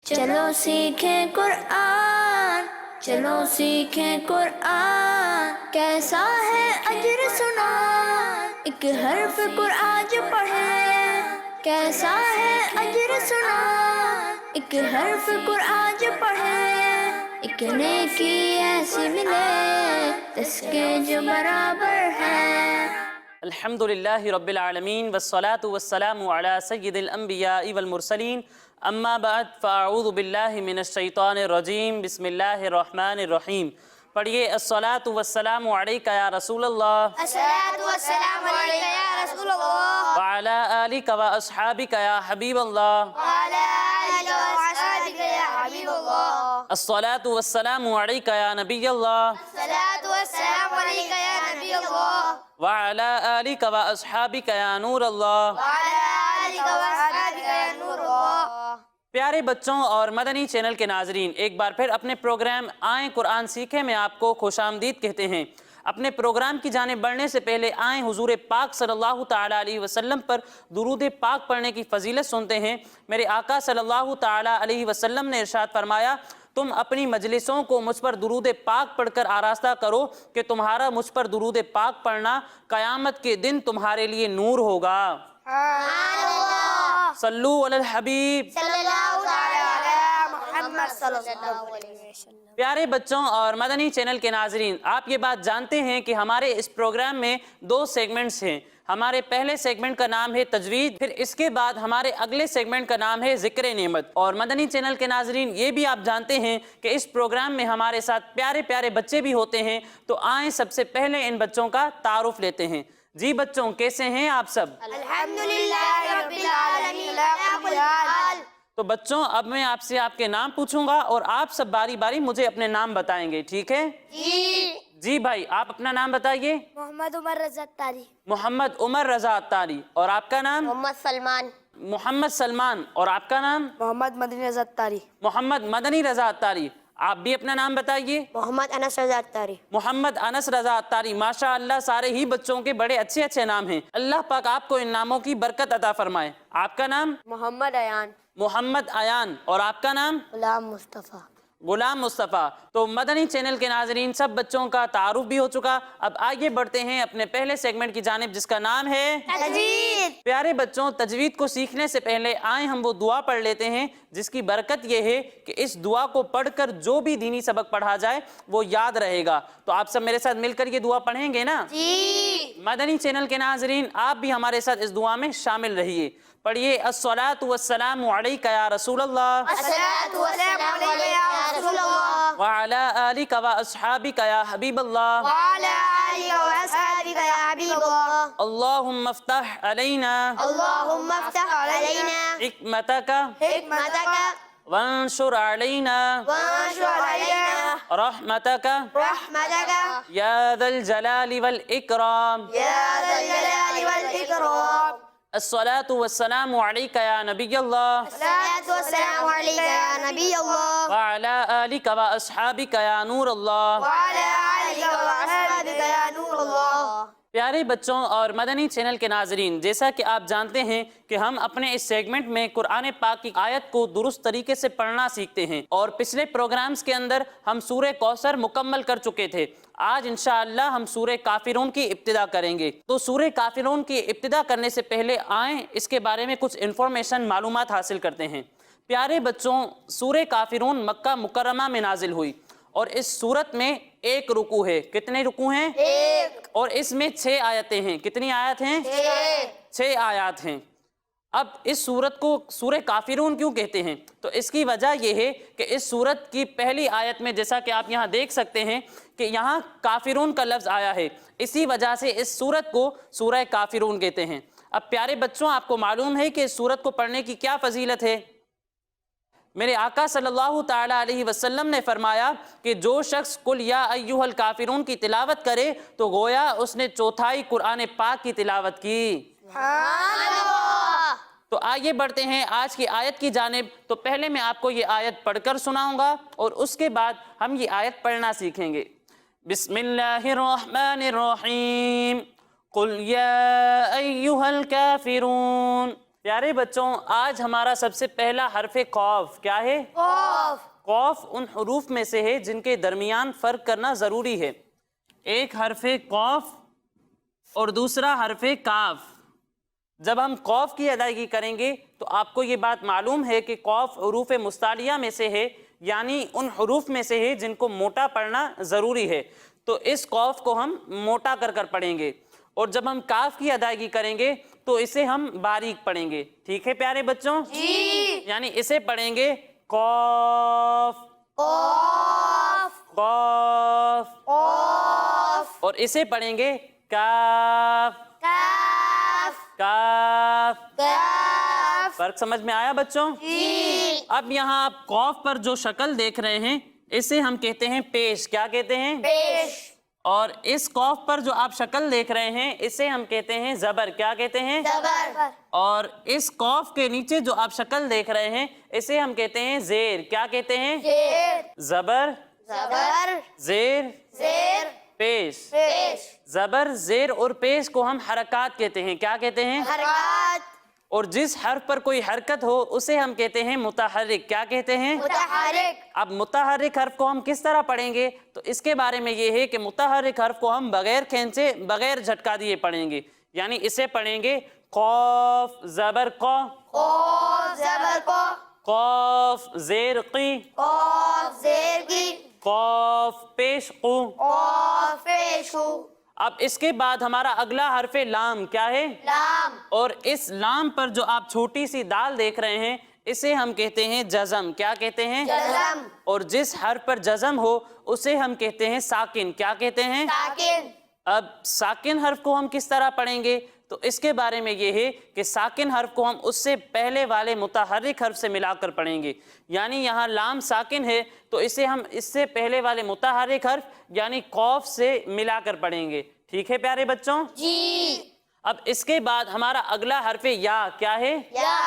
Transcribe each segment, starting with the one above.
چلو سیکھیں قرآن، چلو سیکھیں قرآن، کیسا ہے اجر سنا، ایک حرف قرآن جو پڑھے، کیسا ہے اجر سنا، ایک حرف قرآن جو پڑھے، ایک نیکی ایسی ملے جس کے جو برابر ہے۔ الحمدللہ رب العالمین والصلاة والسلام علی سید الانبیاء والمرسلین، اما بعد فاعوذ باللہ من الشیطان الرجیم، بسم اللہ الرحمن الرحیم۔ پڑھیے الصلاة والسلام علیکہ یا رسول اللہ، الصلاة والسلام علیکہ یا رسول اللہ، وعلی آلکہ و اصحابکہ یا حبیب اللہ، وعلی آلکہ واصحابکہ یا حبیب اللہ، الصلاة والسلام علیکہ یا نبی اللہ، الصلاة والسلام علیکہ یا نبی اللہ، وعلی آلکہ و اصحابکہ یا نور اللہ۔ وعلی آلکہ واصحابکہ یا نور اللہ۔ پیارے بچوں اور مدنی چینل کے ناظرین، ایک بار پھر اپنے پروگرام آئیں قرآن سیکھیں میں آپ کو خوش آمدید کہتے ہیں۔ اپنے پروگرام کی جانب بڑھنے سے پہلے آئیں حضور پاک صلی اللہ تعالیٰ علیہ وسلم پر درود پاک پڑھنے کی فضیلت سنتے ہیں۔ میرے آقا صلی اللہ تعالیٰ علیہ وسلم نے ارشاد فرمایا، تم اپنی مجلسوں کو مجھ پر درود پاک پڑھ کر آراستہ کرو کہ تمہارا مجھ پر درود پاک پڑھنا قیامت کے دن تمہارے لیے نور ہوگا۔ صلو علی الحبیب صلی اللہ تعالی علی محمد صلی اللہ علیہ وسلم۔ پیارے بچوں اور مدنی چینل کے ناظرین، آپ یہ بات جانتے ہیں کہ ہمارے اس پروگرام میں دو سیگمنٹس ہیں۔ ہمارے پہلے سیگمنٹ کا نام ہے تجوید، پھر اس کے بعد ہمارے اگلے سیگمنٹ کا نام ہے ذکر نعمت۔ اور مدنی چینل کے ناظرین یہ بھی آپ جانتے ہیں کہ اس پروگرام میں ہمارے ساتھ پیارے پیارے بچے بھی ہوتے ہیں، تو آئیں سب سے پہلے ان بچوں کا تعارف لیتے ہیں۔ جی بچوں، کیسے ہیں آپ سب؟ الحمدللہ رب العالمین لا کل حال۔ تو بچوں اب میں آپ سے آپ کے نام پوچھوں گا اور آپ سب باری باری مجھے اپنے نام بتائیں گے، ٹھیک ہے؟ جی بھائی، آپ اپنا نام بتائیے۔ محمد عمر رضا اتاری۔ محمد عمر رضا اتاری۔ اور آپ کا نام؟ محمد سلمان۔ محمد سلمان۔ اور آپ کا نام؟ محمد مدنی رضا اتاری۔ محمد مدنی رضا اتاری۔ آپ بھی اپنا نام بتائیے۔ محمد انس رضا اتاری۔ محمد انس رضا اتاری۔ ماشاء اللہ، سارے ہی بچوں کے بڑے اچھے اچھے نام ہیں۔ اللہ پاک آپ کو ان ناموں کی برکت عطا فرمائے۔ آپ کا نام؟ محمد ایان۔ محمد ایان۔ اور آپ کا نام؟ غلام مصطفیٰ۔ غلام مصطفیٰ۔ تو مدنی چینل کے ناظرین سب بچوں کا تعارف بھی ہو چکا، اب آگے بڑھتے ہیں اپنے پہلے سیگمنٹ کی جانب جس کا نام ہے تجوید۔ پیارے بچوں، تجوید کو سیکھنے سے پہلے آئیں ہم وہ دعا پڑھ لیتے ہیں جس کی برکت یہ ہے کہ اس دعا کو پڑھ کر جو بھی دینی سبق پڑھا جائے وہ یاد رہے گا۔ تو آپ سب میرے ساتھ مل کر یہ دعا پڑھیں گے نا؟ جی۔ مدنی چینل کے ناظرین آپ بھی ہمارے ساتھ اس دعا میں شامل رہیے۔ پڑھیے الصلاۃ والسلام علیکہ یا رسول اللہ، الصلاۃ والسلام علیکہ یا رسول اللہ، وعلی آلکہ و اصحابکہ یا حبیب اللہ، وعلی آلکہ واصحابکہ یا حبیب اللہ، اللہم افتح علینا اللہم افتح علینا حکمتک حکمتک وانشر علینا وانشر علینا رحمتک رحمتک یا ذا الجلال والاکرام۔ یا ذا الجلال والاکرام۔ الصلاۃ والسلام علیکہ یا نبی اللہ، الصلاۃ والسلام علیکہ یا نبی اللہ، وعلی آلکہ و اصحابکہ یا نور اللہ۔ وعلی آلکہ واصحابکہ یا نور اللہ۔ پیارے بچوں اور مدنی چینل کے ناظرین، جیسا کہ آپ جانتے ہیں کہ ہم اپنے اس سیگمنٹ میں قرآن پاک کی آیت کو درست طریقے سے پڑھنا سیکھتے ہیں، اور پچھلے پروگرامز کے اندر ہم سورہ کوثر مکمل کر چکے تھے۔ آج انشاءاللہ ہم سورہ کافرون کی ابتدا کریں گے۔ تو سورہ کافرون کی ابتدا کرنے سے پہلے آئیں اس کے بارے میں کچھ انفارمیشن معلومات حاصل کرتے ہیں۔ پیارے بچوں، سورہ کافرون مکہ مکرمہ میں نازل ہوئی، اور اس سورت میں ایک رکوع ہے۔ کتنے رکوع ہیں؟ ایک۔ اور اس میں 6 آیتیں ہیں۔ کتنی آیت ہیں؟ 6 آیات ہیں۔ اب اس سورت کو سورہ کافرون کیوں کہتے ہیں؟ تو اس کی وجہ یہ ہے کہ اس سورت کی پہلی آیت میں جیسا کہ آپ یہاں دیکھ سکتے ہیں کہ یہاں کافرون کا لفظ آیا ہے، اسی وجہ سے اس سورت کو سورہ کافرون کہتے ہیں۔ اب پیارے بچوں، آپ کو معلوم ہے کہ اس سورت کو پڑھنے کی کیا فضیلت ہے؟ میرے آقا صلی اللہ تعالیٰ علیہ وسلم نے فرمایا کہ جو شخص قل یا ایھا الکافرون کی تلاوت کرے تو گویا اس نے چوتھائی قرآن پاک کی تلاوت کی۔ تو آئیے بڑھتے ہیں آج کی آیت کی جانب۔ تو پہلے میں آپ کو یہ آیت پڑھ کر سناؤں گا اور اس کے بعد ہم یہ آیت پڑھنا سیکھیں گے۔ بسم اللہ الرحمن الرحیم، قل یا ایھا الکافرون۔ پیارے بچوں آج ہمارا سب سے پہلا حرف قاف کیا ہے؟ قاف ان حروف میں سے ہے جن کے درمیان فرق کرنا ضروری ہے. ایک حرف قاف اور دوسرا حرف کاف. جب ہم قاف کی ادائیگی کریں گے تو آپ کو یہ بات معلوم ہے کہ قاف حروف مستعلیہ میں سے ہے، یعنی ان حروف میں سے ہے جن کو موٹا پڑھنا ضروری ہے. تو اس قاف کو ہم موٹا کر کر پڑھیں گے، اور جب ہم کاف کی ادائیگی کریں گے تو اسے ہم باریک پڑھیں گے. ٹھیک ہے پیارے بچوں؟ جی. یعنی اسے پڑھیں گے قاف قاف، اور اسے پڑھیں گے کاف کاف. فرق سمجھ میں آیا بچوں؟ اب یہاں آپ قاف پر جو شکل دیکھ رہے ہیں اسے ہم کہتے ہیں پیش. کیا کہتے ہیں؟ پیش. اور اس قاف پر جو آپ شکل دیکھ رہے ہیں اسے ہم کہتے ہیں زبر. کیا کہتے ہیں؟ زبر. اور اس قاف کے نیچے جو آپ شکل دیکھ رہے ہیں اسے ہم کہتے ہیں زیر. کیا کہتے ہیں؟ زیر. زبر زبر. زیر زیر. پیش. پیش. زبر زیر اور پیش کو ہم حرکات کہتے ہیں. کیا کہتے ہیں؟ حرکات. اور جس حرف پر کوئی حرکت ہو اسے ہم کہتے ہیں متحرک. کیا کہتے ہیں؟ متحرک. اب متحرک حرف کو ہم کس طرح پڑھیں گے تو اس کے بارے میں یہ ہے کہ متحرک حرف کو ہم بغیر کھینچے بغیر جھٹکا دیے پڑھیں گے. یعنی اسے پڑھیں گے قاف زبر قا، قاف زبر قا، قاف زیر قی، قاف زیر کی، قاف پیش قو. قاف پیش قو. اب اس کے بعد ہمارا اگلا حرف لام کیا ہے؟ لام. اور اس لام پر جو آپ چھوٹی سی دال دیکھ رہے ہیں اسے ہم کہتے ہیں جزم. کیا کہتے ہیں؟ جزم. اور جس حرف پر جزم ہو اسے ہم کہتے ہیں ساکن. کیا کہتے ہیں؟ ساکن. اب ساکن حرف کو ہم کس طرح پڑھیں گے تو اس کے بارے میں یہ ہے کہ ساکن حرف کو ہم اس سے پہلے والے متحرک حرف سے ملا کر پڑھیں گے. یعنی یہاں لام ساکن ہے تو اسے ہم اس سے پہلے والے متحرک حرف یعنی قاف سے ملا کر پڑھیں گے. ٹھیک ہے پیارے بچوں؟ جی. اب اس کے بعد ہمارا اگلا حرف یا کیا ہے؟ یا.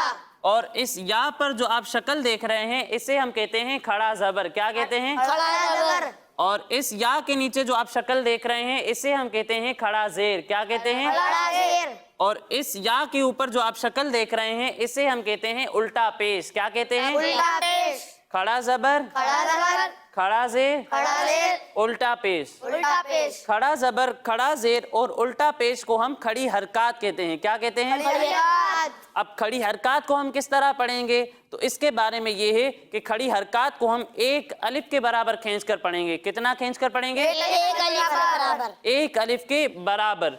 اور اس یا پر جو آپ شکل دیکھ رہے ہیں اسے ہم کہتے ہیں کھڑا زبر. کیا کہتے ہیں؟ کھڑا زبر. اور اس یا کے نیچے جو آپ شکل دیکھ رہے ہیں اسے ہم کہتے ہیں کھڑا زیر. کیا کہتے ہیں؟ کھڑا زیر. اور اس یا کے اوپر جو آپ شکل دیکھ رہے ہیں اسے ہم کہتے ہیں الٹا پیش. کیا کہتے ہیں؟ الٹا پیش. کھڑا زبر کھڑا زبر. کھڑا زیر کھڑا زیر. الٹا پیش. الٹا پیش. کھڑا زبر کھڑا زیر اور الٹا پیش کو ہم کھڑی حرکات کہتے ہیں. کیا کہتے ہیں؟ حرکات. اب کھڑی حرکات کو ہم کس طرح پڑھیں گے تو اس کے بارے میں یہ ہے کہ کھڑی حرکات کو ہم ایک الف کے برابر کھینچ کر پڑھیں گے. کتنا کھینچ کر پڑھیں گے؟ ایک الف برابر. ایک الف کے برابر.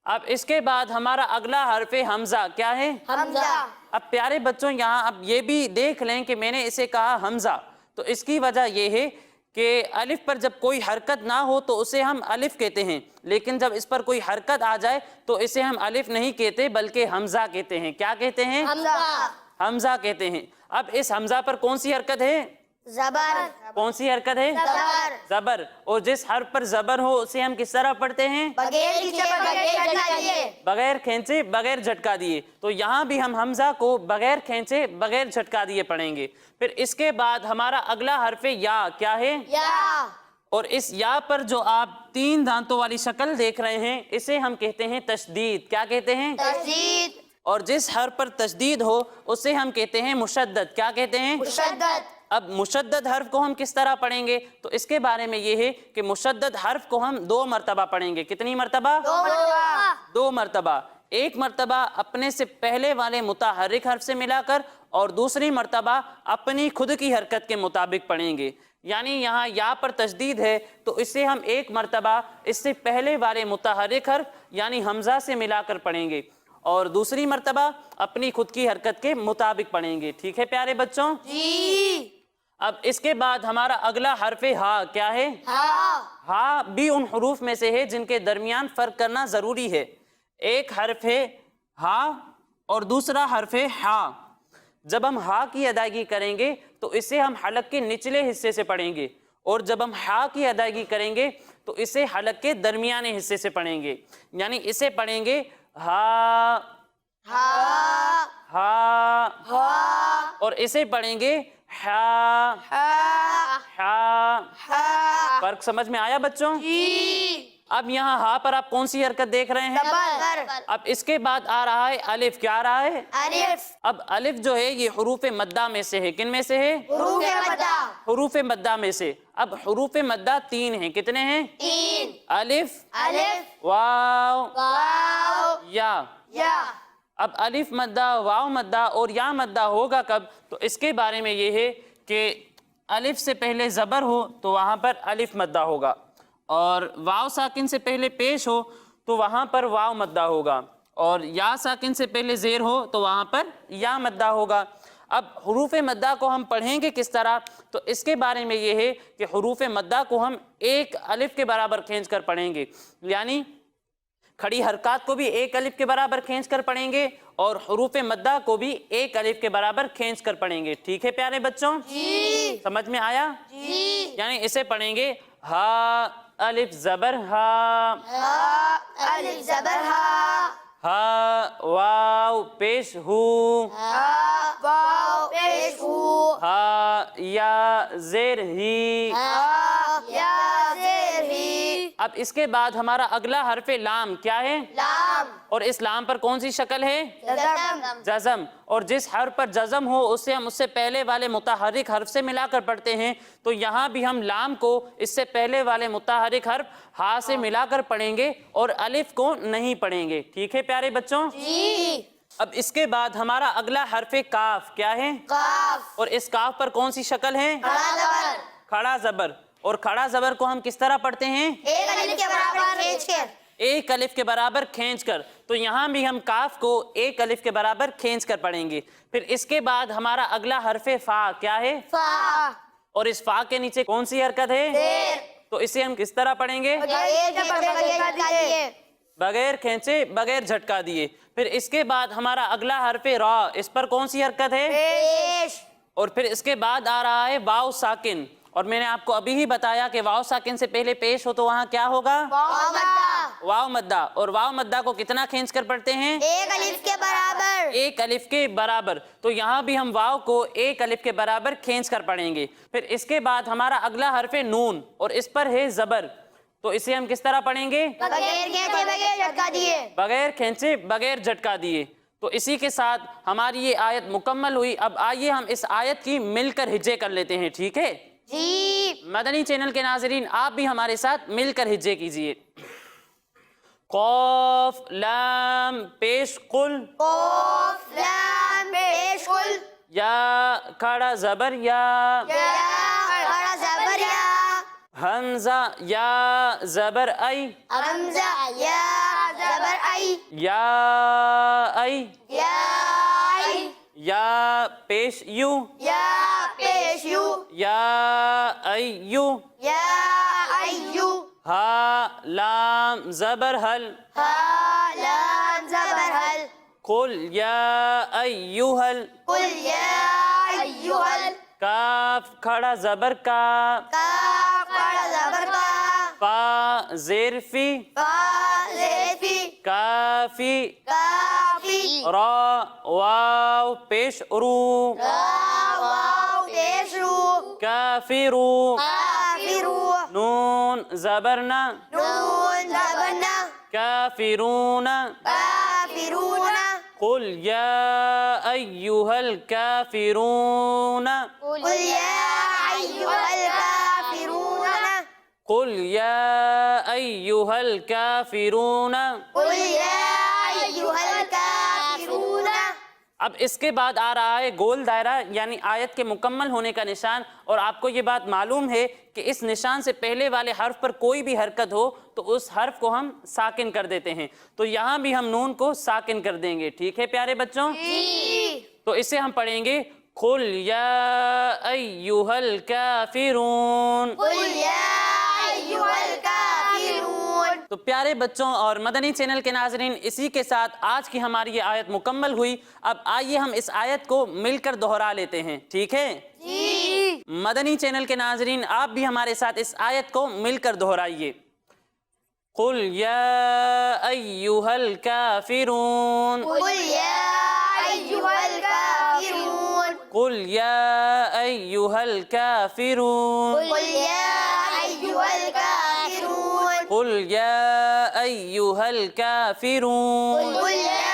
اب اس کے بعد ہمارا اگلا حرف حمزہ کیا ہے؟ حمزہ. اب پیارے بچوں یہاں اب یہ بھی دیکھ لیں کہ میں نے اسے کہا حمزہ تو اس کی وجہ یہ ہے کہ الف پر جب کوئی حرکت نہ ہو تو اسے ہم الف کہتے ہیں، لیکن جب اس پر کوئی حرکت آ جائے تو اسے ہم الف نہیں کہتے بلکہ حمزہ کہتے ہیں. کیا کہتے ہیں؟ حمزہ. حمزہ کہتے ہیں. اب اس حمزہ پر کون سی حرکت ہے؟ زبر. کون سی حرکت ہے؟ زبر. زبر. اور جس حرف پر زبر ہو اسے ہم کس طرح پڑھتے ہیں؟ بغیر کھینچے بغیر جھٹکا دیے. بغیر کھینچے بغیر جھٹکا دیے. تو یہاں بھی ہم حمزہ کو بغیر کھینچے بغیر جھٹکا دیے پڑھیں گے. پھر اس کے بعد ہمارا اگلا حرف یا کیا ہے؟ یا. اور اس یا پر جو آپ 3 دانتوں والی شکل دیکھ رہے ہیں اسے ہم کہتے ہیں تشدید. کیا کہتے ہیں؟ تشدید. اور جس حرف پر تشدید ہو اسے ہم کہتے ہیں مشدد. کیا کہتے ہیں؟ مشدد. اب مشدد حرف کو ہم کس طرح پڑھیں گے تو اس کے بارے میں یہ ہے کہ مشدد حرف کو ہم 2 مرتبہ پڑھیں گے. کتنی مرتبہ؟ 2 مرتبہ. 2 مرتبہ. ایک مرتبہ اپنے سے پہلے والے متحرک حرف سے ملا کر اور دوسری مرتبہ اپنی خود کی حرکت کے مطابق پڑھیں گے. یعنی یہاں یا پر تشدید ہے تو اسے ہم ایک مرتبہ اس سے پہلے والے متحرک حرف یعنی حمزہ سے ملا کر پڑھیں گے اور دوسری مرتبہ اپنی خود کی حرکت کے مطابق پڑھیں گے. ٹھیک ہے پیارے بچوں؟ جی. اب اس کے بعد ہمارا اگلا حرف ہا کیا ہے؟ ہا. ہا بھی ان حروف میں سے ہے جن کے درمیان فرق کرنا ضروری ہے. ایک حرف ہے ہا اور دوسرا حرف ہے ہا. جب ہم ہا کی ادائیگی کریں گے تو اسے ہم حلق کے نچلے حصے سے پڑھیں گے اور جب ہم ہا کی ادائیگی کریں گے تو اسے حلق کے درمیانے حصے سے پڑھیں گے. یعنی اسے پڑھیں گے ہا ہا. ہا ہا. اور اسے پڑھیں گے ہا ہا. ہا. ہا. فرق سمجھ میں آیا بچوں؟ جی. اب یہاں ہا پر آپ کون سی حرکت دیکھ رہے ہیں؟ زبر اب اس کے بعد آ رہا ہے الف. کیا آ رہا ہے؟ الف اب الف جو ہے یہ حروف مدہ میں سے ہے. کن میں سے ہے؟ حروف مدہ حروف مدہ میں سے. اب حروف مدہ 3 ہیں. کتنے ہیں؟ 3 الف، الف واو، واو یا. یا. اب الف مدہ، واو مدہ اور یا مدہ ہوگا کب؟ تو اس کے بارے میں یہ ہے کہ الف سے پہلے زبر ہو تو وہاں پر الف مدہ ہوگا، اور واو ساکن سے پہلے پیش ہو تو وہاں پر واو مدہ ہوگا، اور یا ساکن سے پہلے زیر ہو تو وہاں پر یا مدہ ہوگا. اب حروف مدہ کو ہم پڑھیں گے کس طرح؟ تو اس کے بارے میں یہ ہے کہ حروف مدہ کو ہم ایک الف کے برابر کھینچ کر پڑھیں گے، یعنی کھڑی حرکات کو بھی ایک الف کے برابر کھینچ کر پڑھیں گے اور حروف مدہ کو بھی ایک الف کے برابر کھینچ کر پڑھیں گے. ٹھیک ہے پیارے بچوں؟ جی سمجھ میں آیا؟ جی. یعنی اسے پڑھیں گے ہا الف زبر ہا، ہا الف زبر ہا، ہا واو پیش ہو، ہا واو پیش ہو، ہا یا زیر ہی. ہا یا زیر ہی. اب اس کے بعد ہمارا اگلا حرف لام کیا ہے؟ لام اور اس لام پر کون سی شکل ہے؟ جزم. جزم. اور جس حرف پر جزم ہو اسے ہم اس سے پہلے والے متحرک حرف سے ملا کر پڑھتے ہیں، تو یہاں بھی ہم لام کو اس سے پہلے والے متحرک حرف ہا سے ملا کر پڑھیں گے اور الف کو نہیں پڑھیں گے. ٹھیک ہے پیارے بچوں؟ جی. اب اس کے بعد ہمارا اگلا حرف کاف کیا ہے؟ قاف اور اس کاف پر کون سی شکل ہے؟ کھڑا زبر. کھڑا زبر. اور کھڑا زبر کو ہم کس طرح پڑھتے ہیں؟ ایک الف کے برابر کھینچ کر. ایک الف کے برابر کھینچ کر. تو یہاں بھی ہم کاف کو ایک الف کے برابر کھینچ کر پڑھیں گے. پھر اس کے بعد ہمارا اگلا حرف فا کیا ہے؟ فا اور اس فا کے نیچے کون سی حرکت ہے؟ زیر. تو اسے ہم کس طرح پڑھیں گے؟ بغیر کھینچے، بغیر جھٹکا دیے. پھر اس کے بعد ہمارا اگلا حرف را، اس پر کون سی حرکت ہے؟ پیش. اور پھر اس کے بعد آ رہا ہے واو ساکن. اور میں نے آپ کو ابھی ہی بتایا کہ واو ساکن سے پہلے پیش ہو تو وہاں کیا ہوگا؟ واو مدہ. واو مدہ. اور واو مدہ کو کتنا کھینچ کر پڑھتے ہیں؟ ایک الف کے برابر. ایک الف کے برابر. تو یہاں بھی ہم واو کو ایک الف کے برابر کھینچ کر پڑھیں گے. پھر اس کے بعد ہمارا اگلا حرف نون اور اس پر ہے زبر. تو اسے ہم کس طرح پڑھیں گے؟ بغیر کھینچے بغیر جھٹکا دیے. بغیر کھینچے، بغیر جھٹکا دیے. تو اسی کے ساتھ ہماری یہ آیت مکمل ہوئی. اب آئیے ہم اس آیت کی مل کر ہجے کر لیتے ہیں. ٹھیک ہے؟ جی. مدنی چینل کے ناظرین آپ بھی ہمارے ساتھ مل کر ہجے کیجئے. قاف لام پیش قل، قاف لام پیش قل، یا کھڑا زبر یا، یا کھڑا زبر یا، حمزہ یا زبر ای، حمزہ یا زبر ای، یا ای، یا ای، یا پیش یو، یا پیش یو، یا ای یو، یا ایو، ہا لام زبر حل، ہا لام زبر حل، قل یا ایوہل، قل یا ایوہل، کاف کھڑا زبر کا، کاف کھڑا زبر کا، فا زیر فی، فا زیر فی، کافی، کافی، را واو پیش رو، را واو پیش رو، کافرو، کافرو، نون زبرنا، نون زبرنا، کافرون، کافرون، قل یا ایوہ الکافرون، قل یا ایوہ الکافرون، قل یا ایوہ الکافرون. قل یا ایوہ الکافرون. اب اس کے بعد آ رہا ہے گول دائرہ، یعنی آیت کے مکمل ہونے کا نشان. اور آپ کو یہ بات معلوم ہے کہ اس نشان سے پہلے والے حرف پر کوئی بھی حرکت ہو تو اس حرف کو ہم ساکن کر دیتے ہیں. تو یہاں بھی ہم نون کو ساکن کر دیں گے. ٹھیک ہے پیارے بچوں؟ جی. تو اسے ہم پڑھیں گے قل یا ایوہ الکافرون. قل یا ایوہ الکافرون. تو پیارے بچوں اور مدنی چینل کے ناظرین، اسی کے ساتھ آج کی ہماری یہ آیت مکمل ہوئی. اب آئیے ہم اس آیت کو مل کر دہرا لیتے ہیں. ٹھیک ہے؟ جی. مدنی چینل کے ناظرین آپ بھی ہمارے ساتھ اس آیت کو مل کر دہرائیے. قل یا ایوہ الکافرون. قل یا ایوہ الکافرون. قل یا ایوہ الکافرون. قل یا ایوہ الکافرون. قل یا ایھا الکافرون. قل یا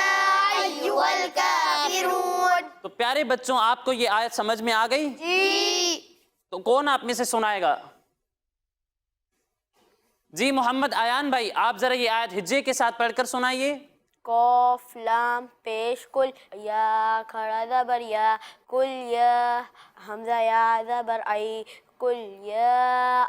ایھا الکافرون. تو پیارے بچوں آپ کو یہ آیت سمجھ میں آ گئی؟ جی. تو کون آپ میں سے سنائے گا؟ جی محمد ایان بھائی آپ ذرا یہ آیت ہجے کے ساتھ پڑھ کر سنائیے. قاف لام پیش کل یا کھڑا زبر یا کل یا حمزہ یا زبر ای کل یا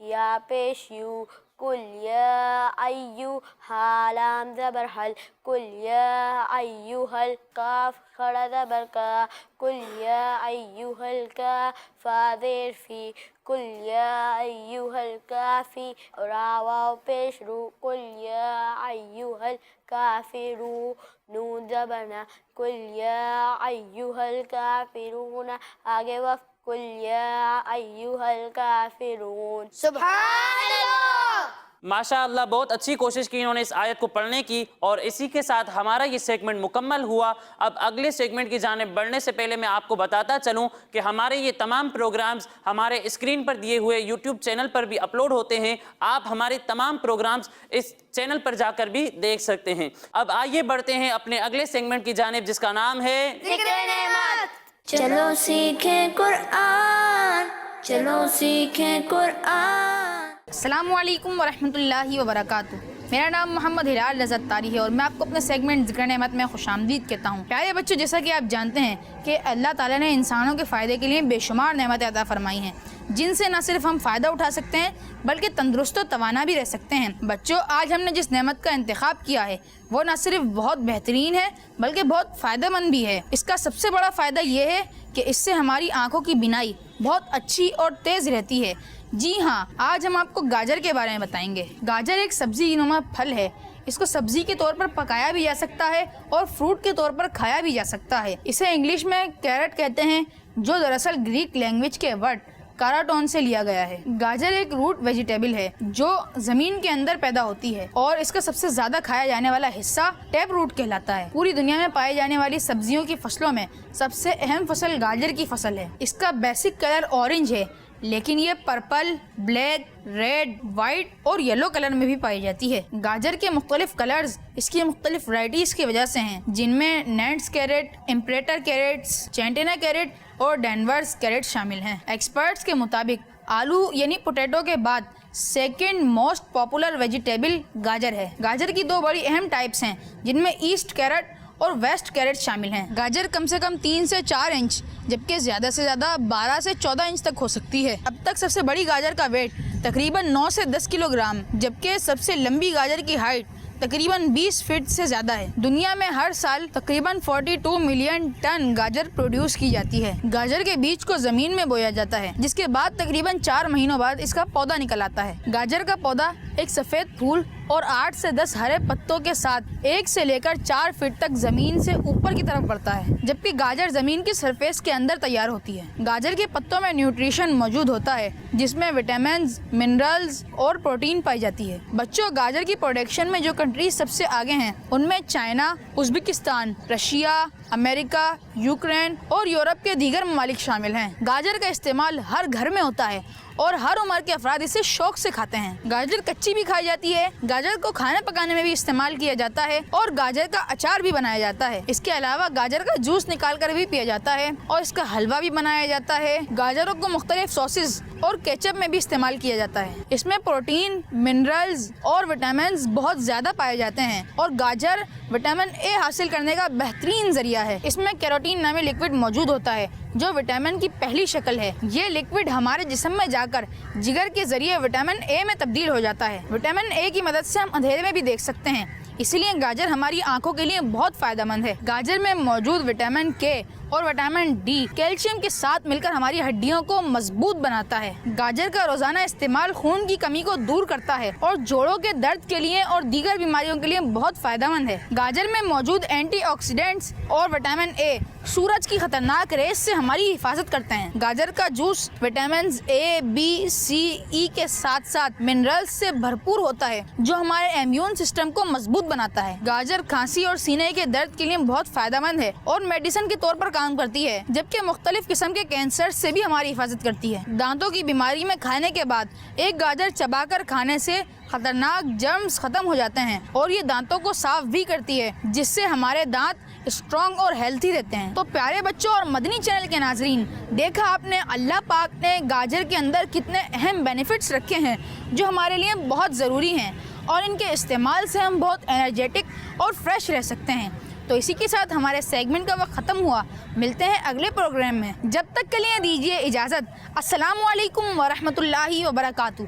یا پیش یو کل یا ایو حالام زبر حل کل یا ایو حل کاف کھڑا زبر کا کل یا ایو حل کا فادر فی کل یا ایو حل کافی راواو پیش رو کل یا ایو حل کافرون نون زبرنا کل یا ایھا الکافرون آگے وقت کل یا ایھا الکافرون. سبحان اللہ. ماشاء اللہ بہت اچھی کوشش کی انہوں نے اس آیت کو پڑھنے کی، اور اسی کے ساتھ ہمارا یہ سیگمنٹ مکمل ہوا. اب اگلے سیگمنٹ کی جانب بڑھنے سے پہلے میں آپ کو بتاتا چلوں کہ ہمارے یہ تمام پروگرامز ہمارے اسکرین پر دیے ہوئے یوٹیوب چینل پر بھی اپلوڈ ہوتے ہیں. آپ ہمارے تمام پروگرامز اس چینل پر جا کر بھی دیکھ سکتے ہیں. اب آئیے بڑھتے ہیں اپنے اگلے سیگمنٹ کی جانب جس کا نام ہے ذکر نعمت. چلو سیکھیں قرآن، چلو سیکھیں قرآن. السلام علیکم ورحمۃ اللہ وبرکاتہ. میرا نام محمد ہلال رضا طاری ہے اور میں آپ کو اپنے سیگمنٹ ذکر نعمت میں خوش آمدید کہتا ہوں. پیارے بچوں، جیسا کہ آپ جانتے ہیں کہ اللہ تعالیٰ نے انسانوں کے فائدے کے لیے بے شمار نعمتیں عطا فرمائی ہیں جن سے نہ صرف ہم فائدہ اٹھا سکتے ہیں بلکہ تندرست و توانا بھی رہ سکتے ہیں. بچوں، آج ہم نے جس نعمت کا انتخاب کیا ہے وہ نہ صرف بہت بہترین ہے بلکہ بہت فائدہ مند بھی ہے. اس کا سب سے بڑا فائدہ یہ ہے کہ اس سے ہماری آنکھوں کی بینائی بہت اچھی اور تیز رہتی ہے. جی ہاں، آج ہم آپ کو گاجر کے بارے میں بتائیں گے. گاجر ایک سبزی نما پھل ہے. اس کو سبزی کے طور پر پکایا بھی جا سکتا ہے اور فروٹ کے طور پر کھایا بھی جا سکتا ہے. اسے انگلش میں کیرٹ کہتے ہیں جو دراصل گریک لینگویج کے ورڈ کاراٹون سے لیا گیا ہے. گاجر ایک روٹ ویجیٹیبل ہے جو زمین کے اندر پیدا ہوتی ہے اور اس کا سب سے زیادہ کھایا جانے والا حصہ ٹیپ روٹ کہلاتا ہے. پوری دنیا میں پائے جانے والی سبزیوں کی فصلوں میں سب سے اہم فصل گاجر کی فصل ہے. اس کا بیسک کلر اورنج ہے لیکن یہ پرپل، بلیک، ریڈ، وائٹ اور یلو کلر میں بھی پائی جاتی ہے. گاجر کے مختلف کلرز اس کی مختلف ورائٹیز کی وجہ سے ہیں جن میں نینٹس کیرٹ، امپریٹر کیرٹس، چینٹینا کیرٹ اور ڈینورس کیرٹ شامل ہیں. ایکسپرٹس کے مطابق آلو یعنی پوٹیٹو کے بعد سیکنڈ موسٹ پاپولر ویجیٹیبل گاجر ہے. گاجر کی دو بڑی اہم ٹائپس ہیں جن میں ایسٹ کیرٹ اور ویسٹ کیرٹ شامل ہیں. گاجر کم سے کم 3 سے 4 انچ جبکہ زیادہ سے زیادہ 12 سے 14 انچ تک ہو سکتی ہے. اب تک سب سے بڑی گاجر کا ویٹ تقریباً 9 سے 10 کلو گرام جبکہ سب سے لمبی گاجر کی ہائٹ تقریباً 20 فٹ سے زیادہ ہے. دنیا میں ہر سال تقریباً 42 ملین ٹن گاجر پروڈیوس کی جاتی ہے. گاجر کے بیج کو زمین میں بویا جاتا ہے جس کے بعد تقریباً 4 مہینوں بعد اس کا پودا نکل آتا ہے. گاجر کا پودا ایک سفید پھول اور 8 سے 10 ہرے پتوں کے ساتھ 1 سے لے کر 4 فٹ تک زمین سے اوپر کی طرف بڑھتا ہے جبکہ گاجر زمین کی سرفیس کے اندر تیار ہوتی ہے. گاجر کے پتوں میں نیوٹریشن موجود ہوتا ہے جس میں وٹامنز، منرلز اور پروٹین پائی جاتی ہے. بچوں، گاجر کی پروڈکشن میں جو کنٹریز سب سے آگے ہیں ان میں چائنا، ازبکستان، رشیا، امریکہ، یوکرین اور یورپ کے دیگر ممالک شامل ہیں. گاجر کا استعمال ہر گھر میں ہوتا ہے اور ہر عمر کے افراد اسے شوق سے کھاتے ہیں. گاجر کچی بھی کھائی جاتی ہے. گاجر کو کھانا پکانے میں بھی استعمال کیا جاتا ہے اور گاجر کا اچار بھی بنایا جاتا ہے. اس کے علاوہ گاجر کا جوس نکال کر بھی پیا جاتا ہے اور اس کا حلوہ بھی بنایا جاتا ہے. گاجروں کو مختلف ساسز اور کیچپ میں بھی استعمال کیا جاتا ہے. اس میں پروٹین، منرلز اور وٹامنز بہت زیادہ پائے جاتے ہیں اور گاجر وٹامن اے حاصل کرنے کا بہترین ذریعہ ہے. اس میں کیروٹین نامی لکوڈ موجود ہوتا ہے جو وٹامن کی پہلی شکل ہے. یہ لکوڈ ہمارے جسم میں جا کر جگر کے ذریعے وٹامن اے میں تبدیل ہو جاتا ہے. وٹامن اے کی مدد سے ہم اندھیرے میں بھی دیکھ سکتے ہیں، اسی لیے گاجر ہماری آنکھوں کے لیے بہت فائدہ مند ہے. گاجر میں موجود وٹامن کے اور وٹامن ڈی کیلشیم کے ساتھ مل کر ہماری ہڈیوں کو مضبوط بناتا ہے. گاجر کا روزانہ استعمال خون کی کمی کو دور کرتا ہے اور جوڑوں کے درد کے لیے اور دیگر بیماریوں کے لیے بہت فائدہ مند ہے. گاجر میں موجود اینٹی آکسیڈنٹس اور وٹامن اے سورج کی خطرناک ریز سے ہماری حفاظت کرتے ہیں. گاجر کا جوس وٹامنز اے، بی، سی، ای کے ساتھ ساتھ منرلز سے بھرپور ہوتا ہے جو ہمارے امیون سسٹم کو مضبوط بناتا ہے. گاجر کھانسی اور سینے کے درد کے لیے بہت فائدہ مند ہے اور میڈیسن کے طور پر کام کام کرتی ہے، جبکہ مختلف قسم کے کینسر سے بھی ہماری حفاظت کرتی ہے۔ دانتوں کی بیماری میں کھانے کے بعد ایک گاجر چبا کر کھانے سے خطرناک جرمز ختم ہو جاتے ہیں اور یہ دانتوں کو صاف بھی کرتی ہے، جس سے ہمارے دانت اسٹرانگ اور ہیلتھی رہتے ہیں۔ تو پیارے بچوں اور مدنی چینل کے ناظرین، دیکھا آپ نے اللہ پاک نے گاجر کے اندر کتنے اہم بینیفٹس رکھے ہیں جو ہمارے لیے بہت ضروری ہیں، اور ان کے استعمال سے ہم بہت انرجیٹک اور فریش رہ سکتے ہیں۔ تو اسی کے ساتھ ہمارے سیگمنٹ کا وقت ختم ہوا، ملتے ہیں اگلے پروگرام میں، جب تک کے لیے دیجیے اجازت۔ السلام علیکم ورحمۃ اللہ وبرکاتہ۔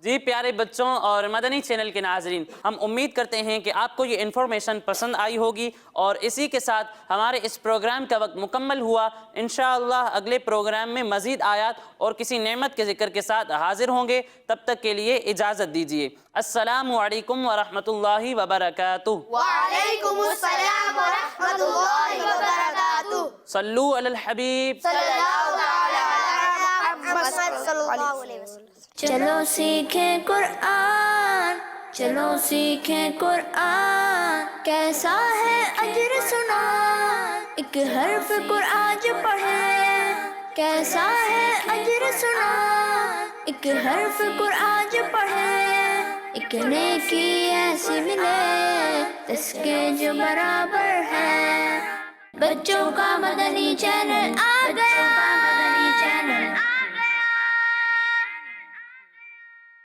جی پیارے بچوں اور مدنی چینل کے ناظرین، ہم امید کرتے ہیں کہ آپ کو یہ انفارمیشن پسند آئی ہوگی، اور اسی کے ساتھ ہمارے اس پروگرام کا وقت مکمل ہوا۔ انشاءاللہ اگلے پروگرام میں مزید آیات اور کسی نعمت کے ذکر کے ساتھ حاضر ہوں گے، تب تک کے لیے اجازت دیجیے۔ السلام علیکم ورحمۃ اللہ وبرکاتہ۔ وعلیکم السلام ورحمۃ اللہ وبرکاتہ۔ صلو علی الحبیب۔ صلی اللہ علیہ وسلم۔ چلو سیکھیں قرآن، چلو سیکھیں قرآن، کیسا ہے اجر سنا، ایک حرف قرآن جو پڑھے، کیسا ہے اجر سنا، ایک حرف قرآن جو پڑھے، ایک نیکی ایسی ملے اس کے جو برابر ہے۔ بچوں کا مدنی چینل